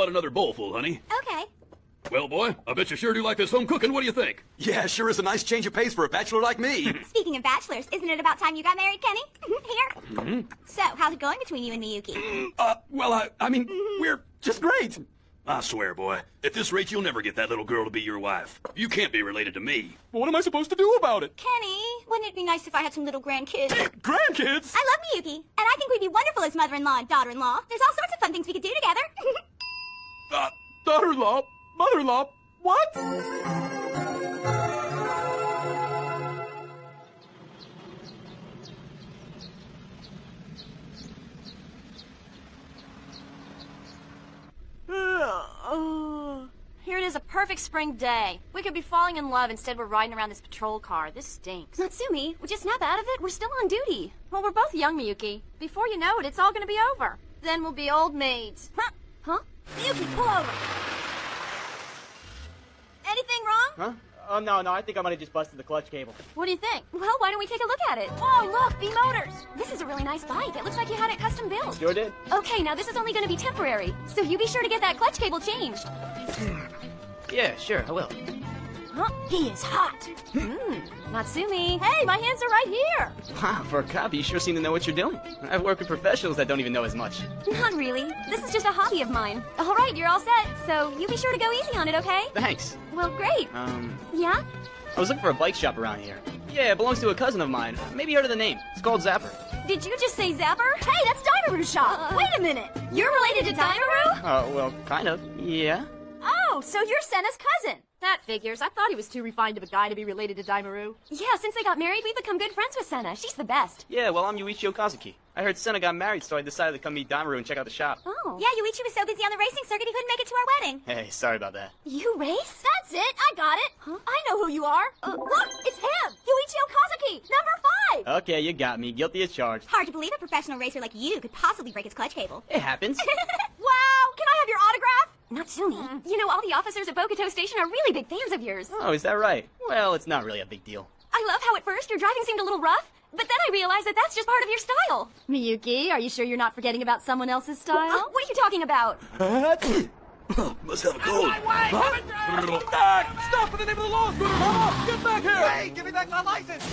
out another bowlful, honey. Okay. Well, boy, I bet you sure do like this home cooking. What do you think? Yeah, sure is a nice change of pace for a bachelor like me. Speaking of bachelors, isn't it about time you got married, Kenny? Here. So, how's it going between you and Miyuki? Well, I mean, we're just great. I swear, boy, at this rate, you'll never get that little girl to be your wife. You can't be related to me. Well, what am I supposed to do about it? Kenny, wouldn't it be nice if I had some little grandkids? Grandkids? I love Miyuki, and I think we'd be wonderful as mother-in-law and daughter-in-law. There's all sorts of fun things we could do together. Daughter-in-law? Mother-in-law? What? Here it is, a perfect spring day. We could be falling in love, instead we're riding around this patrol car. This stinks. Natsumi, would you snap out of it? We're still on duty. Well, we're both young, Miyuki. Before you know it, it's all gonna be over. Then we'll be old maids. Huh? Miyuki, pull over. Anything wrong? Huh? Oh, no, I think I might have just busted the clutch cable. What do you think? Well, why don't we take a look at it? Oh, look, B-Motors. This is a really nice bike. It looks like you had it custom built. Sure did. Okay, now this is only going to be temporary, so you be sure to get that clutch cable changed. Yeah, sure, I will. Huh? He is hot. Natsumi. Hey, my hands are right here. Wow, for a cop, you sure seem to know what you're doing. I've worked with professionals that don't even know as much. Not really. This is just a hobby of mine. All right, you're all set, so you be sure to go easy on it, okay? Thanks. Well, great. Yeah? I was looking for a bike shop around here. Yeah, it belongs to a cousin of mine. Maybe you heard of the name. It's called Zapper. Did you just say Zapper? Hey, that's Daimaru's shop. Wait a minute. You're related to Daimaru? Well, kind of. Yeah. Oh, so you're Senna's cousin. That figures. I thought he was too refined of a guy to be related to Daimaru. Yeah, since they got married, we've become good friends with Senna. She's the best. Yeah, well, I'm Yuichi Okazuki. I heard Senna got married, so I decided to come meet Damaru and check out the shop. Oh. Yeah, Yuichi was so busy on the racing circuit he couldn't make it to our wedding. Hey, sorry about that. You race? That's it. I got it. Huh? I know who you are. Look, it's him. Yuichi Okazuki, number 5. Okay, you got me. Guilty as charged. Hard to believe a professional racer like you could possibly break his clutch cable. It happens. Wow, can I have your autograph? Natsumi, you know all the officers at Bokuto Station are really big fans of yours. Oh, is that right? Well, it's not really a big deal. I love how at first your driving seemed a little rough, but then I realized that that's just part of your style. Miyuki, are you sure you're not forgetting about someone else's style? What are you talking about? Must have a cold. Get back! Stop in the name of the law, Scooter Mama! Get back here! Hey, give me back my license!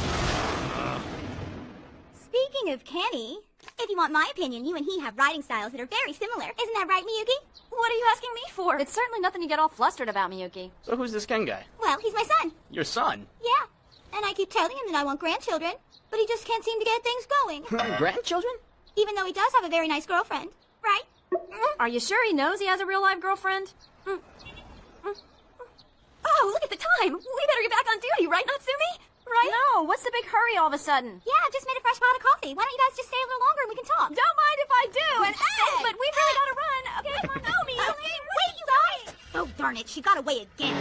Speaking of Kenny, if you want my opinion, you and he have riding styles that are very similar. Isn't that right, Miyuki? What are you asking me for? It's certainly nothing to get all flustered about, Miyuki. So who's this Ken guy? Well, he's my son. Your son? Yeah. And I keep telling him that I want grandchildren, but he just can't seem to get things going. Grandchildren? Even though he does have a very nice girlfriend. Right? Are you sure he knows he has a real live girlfriend? Oh, look at the time. We better get back on duty, right, Natsumi? Right? No, what's the big hurry all of a sudden? Yeah, I've just made a fresh pot of coffee. Why don't you guys just stay a little longer and we can talk? Don't mind if I do, and Hey, but we've really got to run. Okay, come on, go, Miyuki. Wait, you guys! Oh, darn it. She got away again.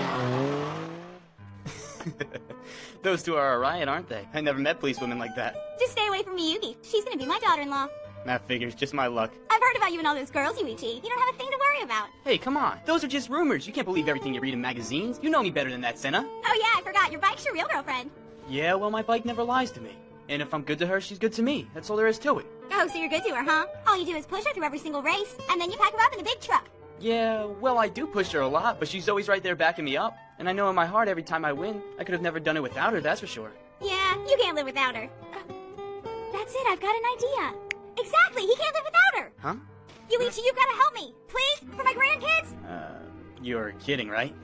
Those two are a riot, aren't they? I never met policewomen like that. Just stay away from Miyuki. She's gonna be my daughter-in-law. That figures. Just my luck. I've heard about you and all those girls, Yuichi. You don't have a thing to worry about. Hey, come on. Those are just rumors. You can't believe everything you read in magazines. You know me better than that, Senna. Oh, yeah, I forgot. Your bike's your real girlfriend. Yeah, well, my bike never lies to me. And if I'm good to her, she's good to me. That's all there is to it. Oh, so you're good to her, huh? All you do is push her through every single race, and then you pack her up in the big truck. Yeah, well, I do push her a lot, but she's always right there backing me up. And I know in my heart every time I win, I could have never done it without her, that's for sure. Yeah, you can't live without her. That's it, I've got an idea. Exactly, he can't live without her. Huh? Yuichi, you've got to help me. Please, for my grandkids. You're kidding, right?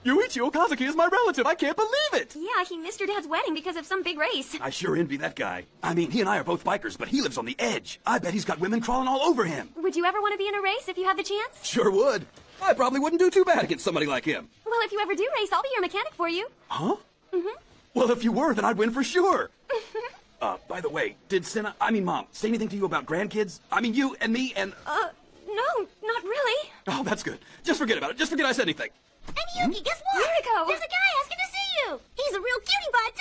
Yuichi Okazuki is my relative. I can't believe it! Yeah, he missed your dad's wedding because of some big race. I sure envy that guy. I mean, he and I are both bikers, but he lives on the edge. I bet he's got women crawling all over him. Would you ever want to be in a race if you had the chance? Sure would. I probably wouldn't do too bad against somebody like him. Well, if you ever do race, I'll be your mechanic for you. Huh? Well, if you were, then I'd win for sure. By the way, did Mom, say anything to you about grandkids? I mean, you and me and... No, not really. Oh, that's good. Just forget about it. Just forget I said anything. Hey, Miyuki, guess what? Yuriko! There's a guy asking to see you. He's a real cutie pie,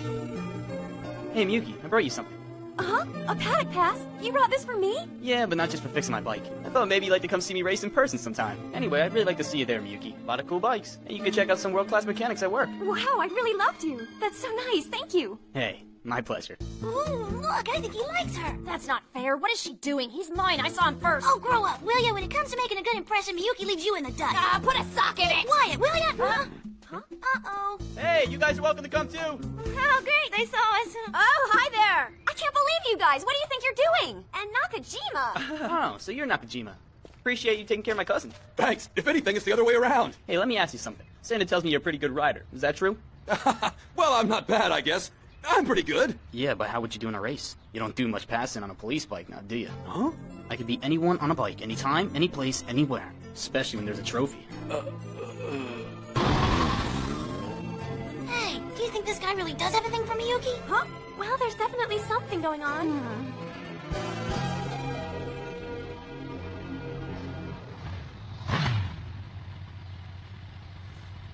too. Hey, Miyuki, I brought you something. Huh? A paddock pass? You brought this for me? Yeah, but not just for fixing my bike. I thought maybe you'd like to come see me race in person sometime. Anyway, I'd really like to see you there, Miyuki. A lot of cool bikes. And you can check out some world-class mechanics at work. Wow, I'd really love to. That's so nice, thank you. Hey, My pleasure. Ooh, look, I think he likes her. That's not fair. What is she doing? He's mine. I saw him first. Oh, grow up, will ya? When it comes to making a good impression, Miyuki leaves you in the dust. Put a sock in it. Wyatt, will ya? Huh? Uh-oh. Hey, you guys are welcome to come too. Oh, great, they saw us. Oh, hi there. I can't believe you guys. What do you think you're doing? And Nakajima. Oh, so you're Nakajima. Appreciate you taking care of my cousin. Thanks. If anything, it's the other way around. Hey, let me ask you something. Santa tells me you're a pretty good rider. Is that true? Well, I'm not bad, I guess. I'm pretty good. Yeah, but how would you do in a race? You don't do much passing on a police bike now, do you? Huh? I could beat anyone on a bike, anytime, any place, anywhere. Especially when there's a trophy. Hey, do you think this guy really does everything for Miyuki? Huh? Well, there's definitely something going on.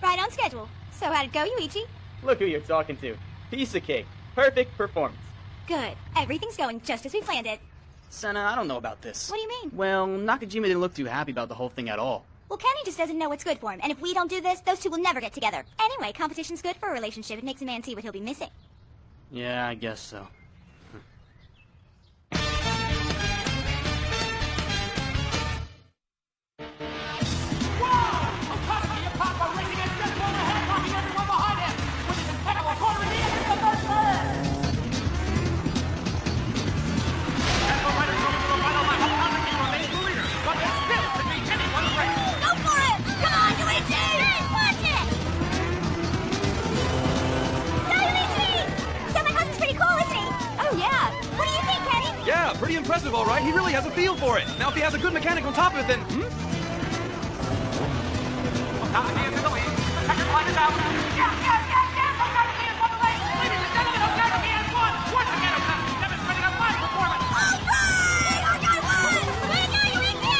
Right on schedule. So how'd it go, Yuichi? Look who you're talking to. Piece of cake. Perfect performance. Good. Everything's going just as we planned it. Senna, I don't know about this. What do you mean? Well, Nakajima didn't look too happy about the whole thing at all. Well, Kenny just doesn't know what's good for him, and if we don't do this, those two will never get together. Anyway, competition's good for a relationship. It makes a man see what he'll be missing. Yeah, I guess so. Yeah, pretty impressive, all right. He really has a feel for it. Now, if he has a good mechanic on top of it, then... Hands in the lead. The second line is out. Yes! On the way. Ladies and gentlemen, Okazaki has won. Once again, Okazaki demonstrating a fine performance. All right! Our guy won! Way to go, Yuichi!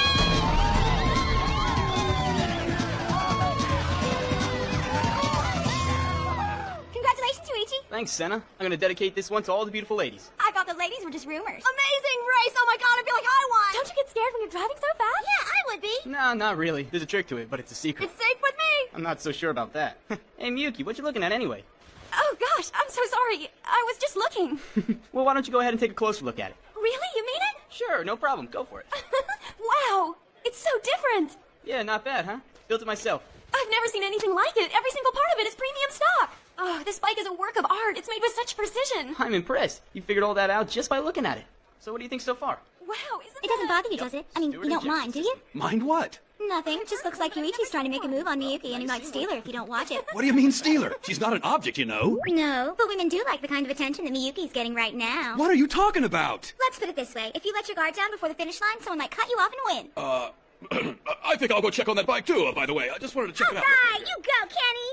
Congratulations, Yuichi. Thanks, Senna. I'm gonna dedicate this one to all the beautiful ladies. I thought the ladies were just rumors. Amazing race! Oh my god, I feel like I won! Don't you get scared when you're driving so fast? Yeah, I would be. No, not really. There's a trick to it, but it's a secret. It's safe with me! I'm not so sure about that. Hey, Miyuki, what you looking at anyway? Oh gosh, I'm so sorry. I was just looking. Well, why don't you go ahead and take a closer look at it? Really? You mean it? Sure, no problem. Go for it. Wow! It's so different! Yeah, not bad, huh? Built it myself. I've never seen anything like it. Every single part of it is premium stock. Oh, this bike is a work of art. It's made with such precision. I'm impressed. You figured all that out just by looking at it. So what do you think so far? Wow, isn't It doesn't bother you, does it? I mean, you don't mind, do you? Mind what? Nothing. It just looks like Yuichi's trying to make a move on Miyuki, and he might steal her if you don't watch it. What do you mean, steal her? She's not an object, you know. No, but women do like the kind of attention that Miyuki's getting right now. What are you talking about? Let's put it this way. If you let your guard down before the finish line, someone might cut you off and win. I think I'll go check on that bike, too, by the way. I just wanted to check it out. All right, you go, Kenny.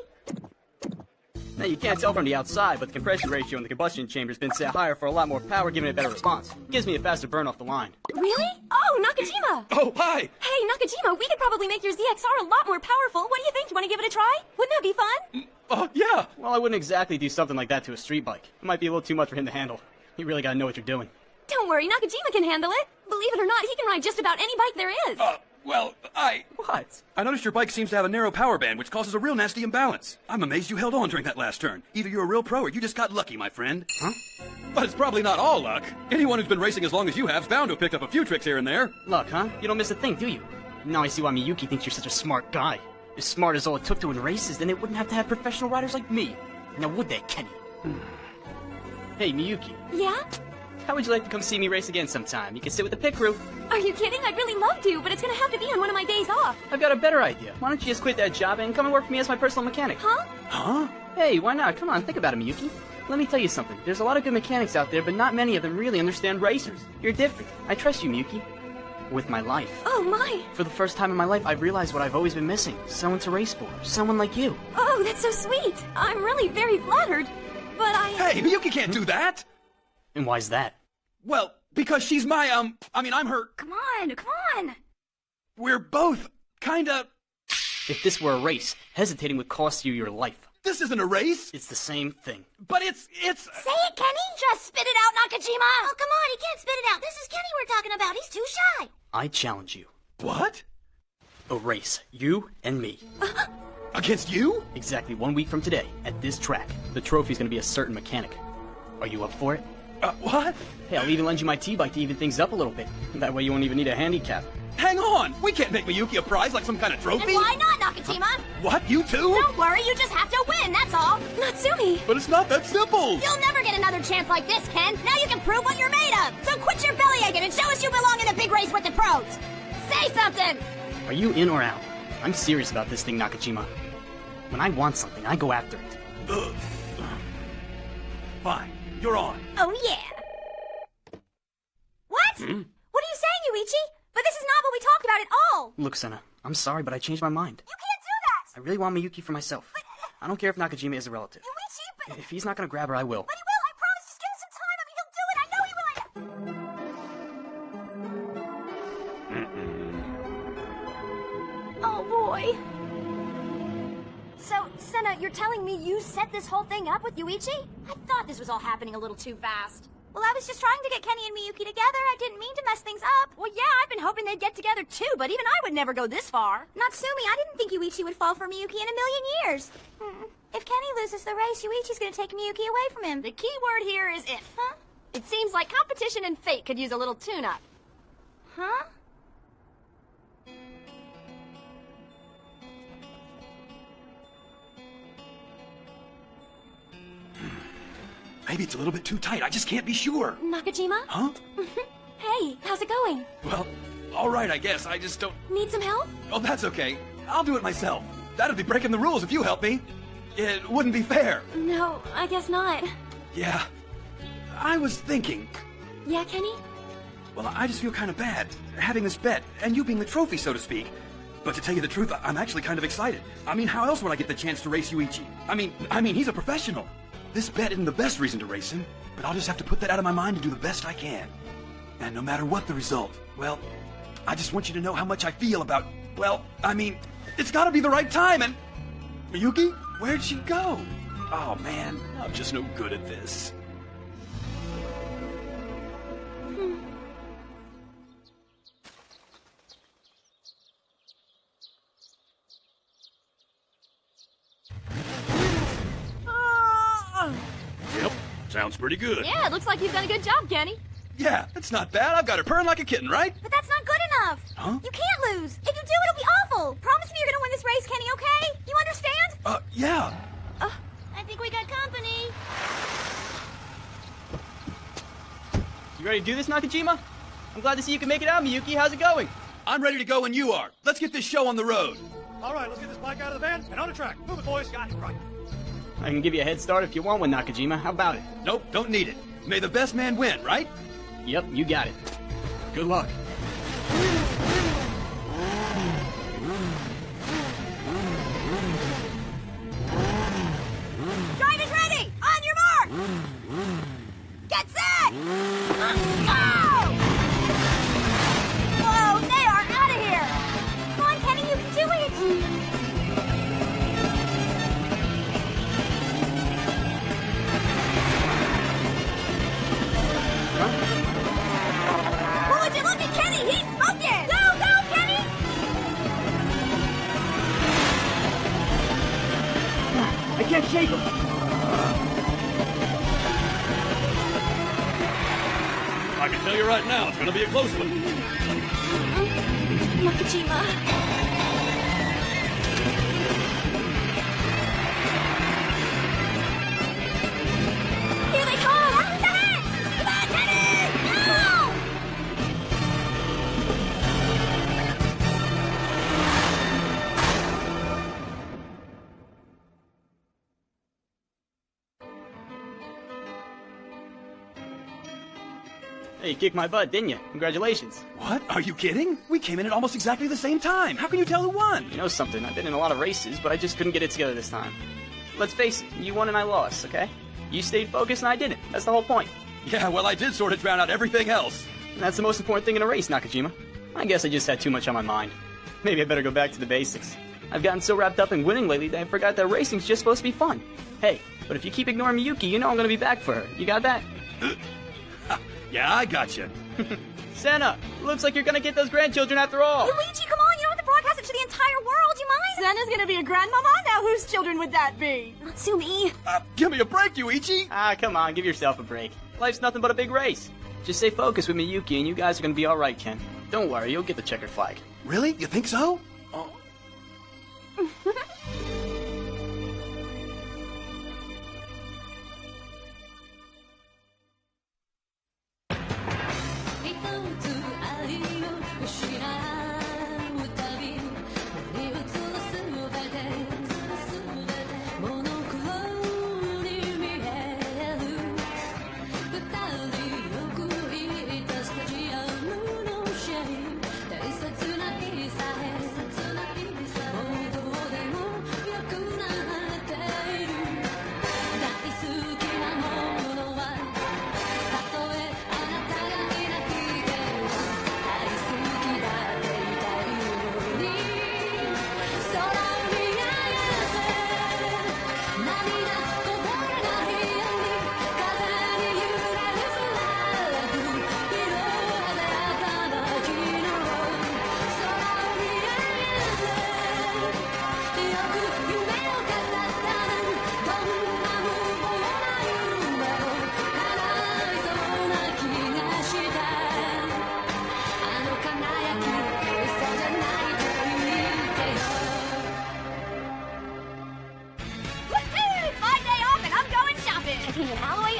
Now, you can't tell from the outside, but the compression ratio in the combustion chamber's been set higher for a lot more power, giving it a better response. Gives me a faster burn off the line. Really? Oh, Nakajima! Oh, hi! Hey, Nakajima, we could probably make your ZXR a lot more powerful. What do you think? You want to give it a try? Wouldn't that be fun? Yeah. Well, I wouldn't exactly do something like that to a street bike. It might be a little too much for him to handle. You really gotta know what you're doing. Don't worry, Nakajima can handle it. Believe it or not, he can ride just about any bike there is. Well, What? I noticed your bike seems to have a narrow power band, which causes a real nasty imbalance. I'm amazed you held on during that last turn. Either you're a real pro or you just got lucky, my friend. Huh? But it's probably not all luck. Anyone who's been racing as long as you have's bound to have picked up a few tricks here and there. Luck, huh? You don't miss a thing, do you? Now I see why Miyuki thinks you're such a smart guy. As smart as all it took to win races, then it wouldn't have to have professional riders like me. Now would they, Kenny? Hey, Miyuki. Yeah? How would you like to come see me race again sometime? You can sit with the pit crew. Are you kidding? I'd really love to, but it's gonna have to be on one of my days off. I've got a better idea. Why don't you just quit that job and come and work for me as my personal mechanic? Huh? Huh? Hey, why not? Come on, think about it, Miyuki. Let me tell you something. There's a lot of good mechanics out there, but not many of them really understand racers. You're different. I trust you, Miyuki. With my life. Oh, my. For the first time in my life, I've realized what I've always been missing. Someone to race for. Someone like you. Oh, that's so sweet. I'm really very flattered. But Hey, Miyuki can't do that! And why's that? Well, because she's my, I'm her... Come on. We're both kinda... If this were a race, hesitating would cost you your life. This isn't a race! It's the same thing. But it's... Say it, Kenny. Just spit it out, Nakajima. Oh, come on. He can't spit it out. This is Kenny we're talking about. He's too shy. I challenge you. What? A race. You and me. Against you? Exactly 1 week from today, at this track, the trophy's gonna be a certain mechanic. Are you up for it? What? Hey, I'll even lend you my T-bike to even things up a little bit. That way you won't even need a handicap. Hang on! We can't make Miyuki a prize like some kind of trophy! And why not, Nakajima? What? You too? Don't worry, you just have to win, that's all. Natsumi! But it's not that simple! You'll never get another chance like this, Ken. Now you can prove what you're made of. So quit your belly aching and show us you belong in the big race with the pros. Say something! Are you in or out? I'm serious about this thing, Nakajima. When I want something, I go after it. Fine. You're on. Oh, yeah. What? What are you saying, Yuichi? But this is not what we talked about at all. Look, Senna, I'm sorry, but I changed my mind. You can't do that. I really want Miyuki for myself. I don't care if Nakajima is a relative. Yuichi, but If he's not gonna grab her, I will. he will. I promise. Just give us some time. I mean, he'll do it. I know he will. Oh, boy. So, Senna, you're telling me you set this whole thing up with Yuichi? I thought this was all happening a little too fast. Well, I was just trying to get Kenny and Miyuki together. I didn't mean to mess things up. Well, yeah, I've been hoping they'd get together too, but even I would never go this far. Natsumi, I didn't think Yuichi would fall for Miyuki in a million years. If Kenny loses the race, Yuichi's gonna take Miyuki away from him. The key word here is if. Huh? It seems like competition and fate could use a little tune-up. Huh? Maybe it's a little bit too tight. I just can't be sure. Nakajima? Huh? Hey, how's it going? Well, all right, I guess. I just don't... Need some help? Oh, that's okay. I'll do it myself. That'd be breaking the rules if you help me. It wouldn't be fair. No, I guess not. Yeah. I was thinking... Yeah, Kenny? Well, I just feel kind of bad having this bet, and you being the trophy, so to speak. But to tell you the truth, I'm actually kind of excited. I mean, how else would I get the chance to race Yuichi? I mean, he's a professional. This bet isn't the best reason to race him, but I'll just have to put that out of my mind and do the best I can. And no matter what the result, well, I just want you to know how much I feel about, well, I mean, it's gotta be the right time, and... Miyuki? Where'd she go? Oh, man, I'm just no good at this. Yep, sounds pretty good. Yeah, it looks like you've done a good job, Kenny. Yeah, it's not bad. I've got her purring like a kitten, right? But that's not good enough. Huh? You can't lose. If you do, it'll be awful. Promise me you're gonna win this race, Kenny, okay? You understand? Yeah. I think we got company. You ready to do this, Nakajima? I'm glad to see you can make it out, Miyuki. How's it going? I'm ready to go when you are. Let's get this show on the road. All right, let's get this bike out of the van and on the track. Move it, boys. Got it, right. I can give you a head start if you want one, Nakajima. How about it? Nope, don't need it. May the best man win, right? Yep, you got it. Good luck. Drivers ready! On your mark! Get set! Go! Whoa, they are out of here! Come on, Kenny, you can do it! Well, would you look at Kenny? He's smoking! Go, go, Kenny! I can't shake him. I can tell you right now, it's gonna be a close one. Nakajima. Here they come! Come on, Kenny! Go! Hey, you kicked my butt, didn't you? Congratulations. What? Are you kidding? We came in at almost exactly the same time. How can you tell who won? You know something, I've been in a lot of races, but I just couldn't get it together this time. Let's face it, you won and I lost, okay? You stayed focused and I didn't. That's the whole point. Yeah, well, I did sort of drown out everything else. And that's the most important thing in a race, Nakajima. I guess I just had too much on my mind. Maybe I better go back to the basics. I've gotten so wrapped up in winning lately that I forgot that racing's just supposed to be fun. Hey, but if you keep ignoring Miyuki, you know I'm gonna be back for her. You got that? Yeah, I gotcha. Senna, looks like you're gonna get those grandchildren after all. Luigi, come on, you know what the broadcast message to the entire world, you mind? Santa's gonna be a grandmama? Now whose children would that be? Natsumi. Give me a break, Yuichi! Ah, come on, give yourself a break. Life's nothing but a big race. Just stay focused with Miyuki and you guys are gonna be alright, Ken. Don't worry, you'll get the checkered flag. Really? You think so? Oh.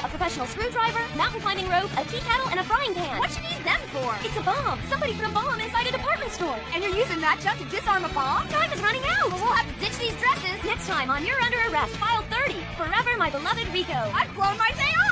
Professional screwdriver, mountain climbing rope, a tea kettle, and a frying pan. What you need them for? It's a bomb. Somebody put a bomb inside a department store. And you're using that junk to disarm a bomb? Time is running out. Well, we'll have to ditch these dresses. Next time on You're Under Arrest, File 30. Forever, my beloved Rico. I've blown my day off.